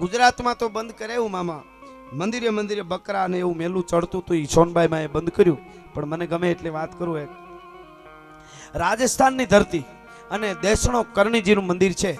ગુજરાતમાં તો બંધ કરે એવું મામા, મંદિરે મંદિરે બકરા ને એવું મેલું ચડતું હતું, એ સોનબાઈમાં એ બંધ કર્યું. પણ મને ગમે એટલે વાત કરું, એક રાજસ્થાનની ધરતી અને દેશણો કરણીજીનું મંદિર છે.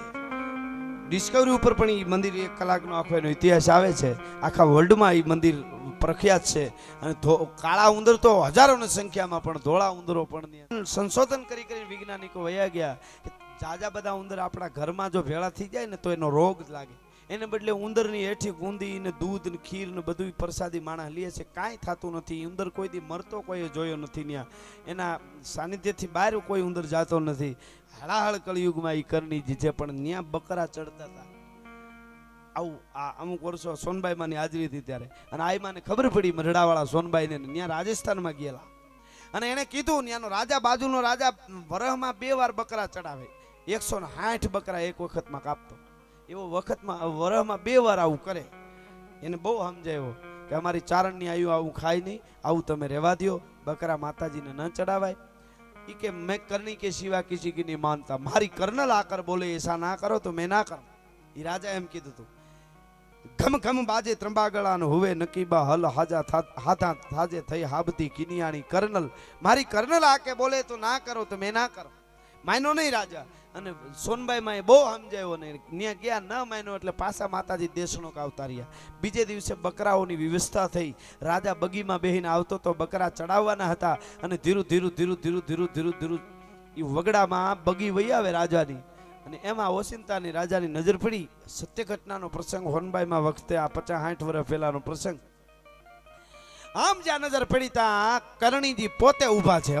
ડિસ્કવરી ઉપર પણ એ મંદિર 1 કલાકનો આખો એનો ઇતિહાસ આવે છે. આખા વર્લ્ડમાં એ મંદિર પ્રખ્યાત છે. અને કાળા ઉંદર તો હજારોની સંખ્યામાં, પણ ધોળા ઉંદરો પણ સંશોધન કરી કરીને વૈજ્ઞાનિકો વયા ગયા કે જાજા બધા ઉંદર આપણા ઘરમાં જો ભેળા થઈ જાય ને તો એનો રોગ લાગે. એને બદલે ઉંદરની હેઠી ગુંદી ને દૂધ ને ખીર ને બધું પ્રસાદી માણસ લે છે, કાંઈ થતું નથી. ઉંદર કોઈ દી મરતો કોઈએ જોયો નથી. ત્યાં એના સાનિધ્યથી બહાર કોઈ ઉંદર જાતો નથી. હળાહળ કળિયુગમાં એ કરણીજી છે, પણ ત્યાં બકરા ચડતા હતા. આવું આ અમુક વર્ષો સોનબાઈમાંની હાજરી હતી ત્યારે, અને આઈમાને ખબર પડી મરડાવાળા સોનબાઈને, ત્યાં રાજસ્થાનમાં ગયેલા, અને એને કીધું ત્યાંનો રાજા, બાજુનો રાજા વરહમાં 2 વાર બકરા ચડાવે, 160 બકરા એક વખતમાં કાપતો. એવો વખતમાં વરહમાં 2 વાર આવું કરે. એને બહુ સમજાયો કે અમારી ચારણની આયુ આવું ખાય નહીં, આવું તમે રહેવા દો, બકરા માતાજીને ન ચડાવાય. એ કે મેં કરनी के सिवा किसी की नहीं मानता, મારી કર્નલ આકર બોલે એસા ના કરો તો મેં ના કરું. એ રાજા એમ કીધું હતું. ઘમ ઘમ બાજે ત્રંબાગળાનો હુવે નકીબા હલ હાજા હાથા થાજે થઈ હાબતી કિનિયાણી કર્નલ, મારી કર્નલ આકે બોલે તો ના કરો તો મેં ના કરો. માયનો નહીં રાજા. અને સોનબાઈમાં એ બહુ સમજાયો ને ત્યાં ગયા, ન માયનો એટલે પાછા માતાજી દેશનો આવતા રહ્યા. બીજે દિવસે બકરાઓની વ્યવસ્થા થઈ. રાજા બગીમાં બેહીને આવતો તો બકરા ચડાવવાના હતા, અને ધીરું ધીરું ધીરું ધીરું ધીરું ધીરું ધીરું એ વગડામાં બગી વહી આવે રાજાની, અને એમાં ઓસિંતાની રાજાની નજર પડી. સત્ય ઘટનાનો પ્રસંગ હોનબાઈમાં વખતે આ 50-60 વર્ષ પહેલાનો પ્રસંગ. આમ જ્યાં નજર પડી ત્યાં કરણીજી પોતે ઊભા છે.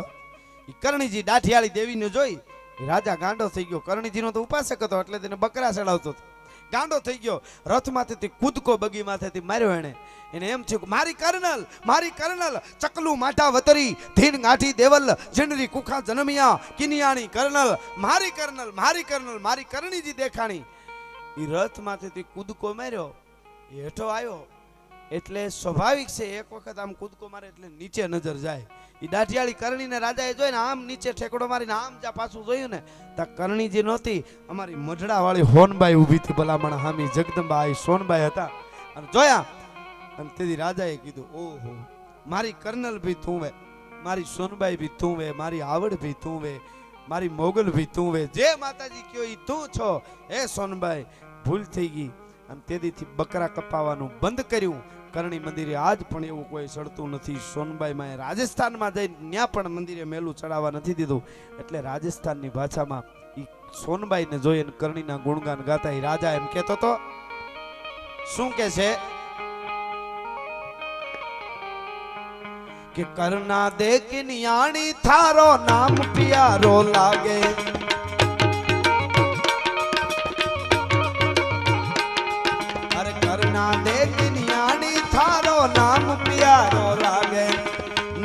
એ કરણીજી દાઠિયાળી દેવીને જોઈ રાજા ગાંડો થઈ ગયો. કરણીજીનો તો ઉપાસક હતો એટલે તેને બકરા ચડાવતો હતો. ગાંડો થઈ ગયો. રથમાંથી કૂદકો બગીમાંથી માર્યો. એને એમ થયું મારી કર્નલ ચકલું માઠા વતરી ધીન ગાંઠી દેવલ જીનરી કુખા જનમિયા કિનિયાણી કર્નલ, મારી કર્નલ મારી કરણીજી દેખાણી. એ રથમાંથી કૂદકો માર્યો, હેઠો આવ્યો એટલે સ્વાભાવિક છે એક વખત આમ કૂદકો મારે એટલે નીચે નજર જાય. એ દાઢિયાળી કરણીને રાજાએ જોઈને આમ નીચે ઠેકડો મારીને આમ જા પાછું જોયું ને તા કરણીજી નહોતી, અમારી મઢડા વાળી હોનબાઈ ઊભી હતી. ભલામણ હામી જગદંબા એ સોનબાઈ હતા. અને જોયા, અને તેથી રાજાએ કીધું ઓહો મારી કર્નલ ભી તું વે, મારી સોનબાઈ ભી તું વે, મારી આવડ ભી તું વે, મારી મોગલ ભી તું વે, જે માતાજી કયો એ તું છો. એ સોનબાઈ ભૂલ થઈ ગઈ. અને તેથી બકરા કપાવાનું બંધ કર્યું. કરણી મંદિરે આજ પણ એવું કોઈ ચડતું નથી. સોનબાઈમાં રાજસ્થાનમાં જઈને ત્યાં પણ મંદિરે મેલું ચડાવવા નથી દીધું. એટલે રાજસ્થાનની ભાષામાં ઈ સોનબાઈને જોઈને કરણીના ગુણગાન ગાતા રાજા એમ કહેતો તો, શું કે છે કે કરના દેખ નિયાણી થારો નામ પ્યારો લાગે, અરે કરના દેખ નિયાણી થારો નામ પ્યારો લાગે,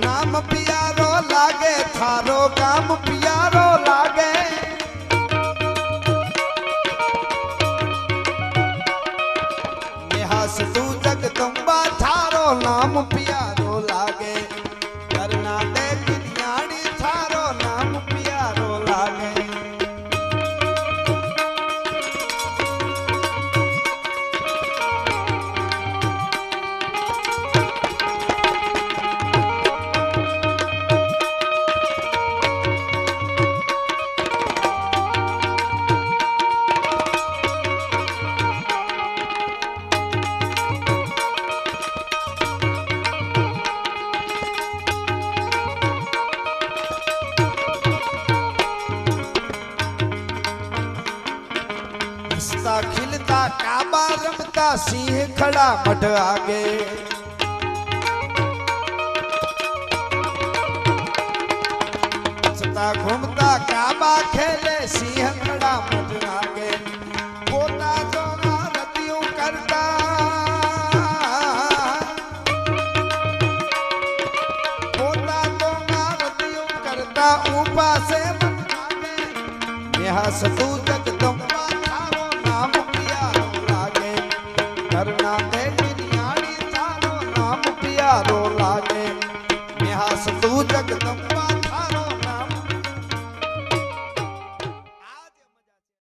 નામ પ્યારો લાગે થારો કામ પ્યારો લાગે, નિહાસ તું જગદંબા થારો નામ પ્યારો લાગે, કરના દેખ નિયાણી થારો નામ પ્યારો લાગે. खिलता काबा रमता सिंह खड़ा मढ़ आगे, सता घूमता काबा खेले सिंह खड़ा मढ़ आगे, पोता जो रतियों करता पोता तो रतियों करता ऊपा से मन आगे, नेहा सतू जगदम